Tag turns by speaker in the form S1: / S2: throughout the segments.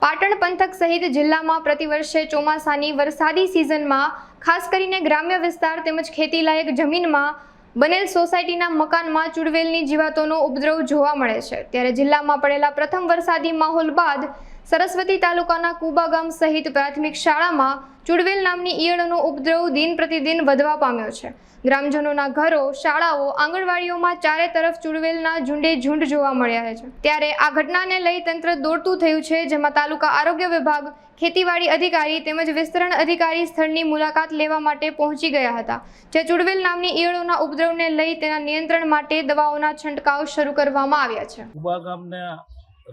S1: પાટણ પંથક સહિત જિલ્લામાં પ્રતિવર્ષે ચોમાસાની વરસાદી સિઝનમાં ખાસ કરીને ગ્રામ્ય વિસ્તાર તેમજ ખેતીલાયક જમીનમાં બનેલ સોસાયટીના મકાનમાં ચુડવેલની જીવાતોનો ઉપદ્રવ જોવા મળે છે। ત્યારે જિલ્લામાં પડેલા પ્રથમ વરસાદી માહોલ બાદ સરસ્વતી તાલુકાના કુબા ગામ સહિત પ્રાથમિક શાળામાં ચુડવેલ નામની ઈયળનો ઉપદ્રવ દિન પ્રતિદિન વધવા પામ્યો છે। ગ્રામજનોના ઘરો, શાળાઓ, આંગણવાડીઓમાં ચારે તરફ ચુડવેલના ઝુંડે ઝુંડ જોવા મળ્યા છે। ત્યારે આ ઘટનાને લઈ તંત્ર દોડતું થયું છે, જેમાં તાલુકા આરોગ્ય વિભાગ, ખેતીવાડી અધિકારી તેમજ વિસ્તરણ અધિકારી સ્થળની મુલાકાત લેવા માટે પહોંચી ગયા હતા, જે ચુડવેલ નામની ઈયળોના ઉપદ્રવને લઈ તેના નિયંત્રણ માટે દવાઓના છંટકાવ શરૂ કરવામાં આવ્યા છે।
S2: કુબા ગામના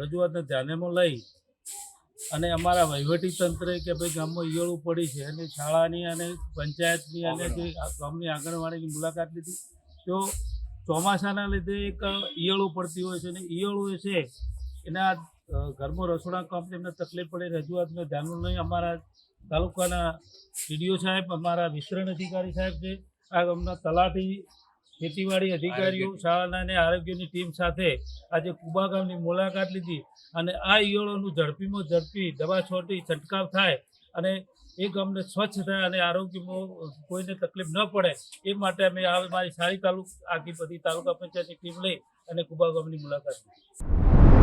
S2: રજૂઆતને ધ્યાનમાં લઈ અને અમારા વહીવટી તંત્રે કે ભાઈ ગામમાં ઈયળો પડી છે અને શાળાની અને પંચાયતની અને જે ગામની આંગણવાડીની મુલાકાત લીધી, તો ચોમાસાના લીધે એક ઈયળો પડતી હોય છે અને ઈયળો છે એના ઘરમાં રસોડા કામ તેમને તકલીફ પડે, રજૂઆતને ધ્યાનમાં લઈ અમારા તાલુકાના ટીડીઓ સાહેબ, અમારા વિસ્તરણ અધિકારી સાહેબ છે, આ ગામના તલાટી, ખેતીવાડી અધિકારીઓ, શાળાના અને આરોગ્યની ટીમ સાથે આજે કુબા ગામની મુલાકાત લીધી અને આ ઈયળોનું ઝડપીમાં ઝડપી દવા છોટી છંટકાવ થાય અને એ ગામને સ્વચ્છ થાય અને આરોગ્યમાં કોઈને તકલીફ ન પડે એ માટે અમે મારી સારી આખી બધી તાલુકા પંચાયતની ટીમ લઈ અને કુબા ગામની મુલાકાત લીધી।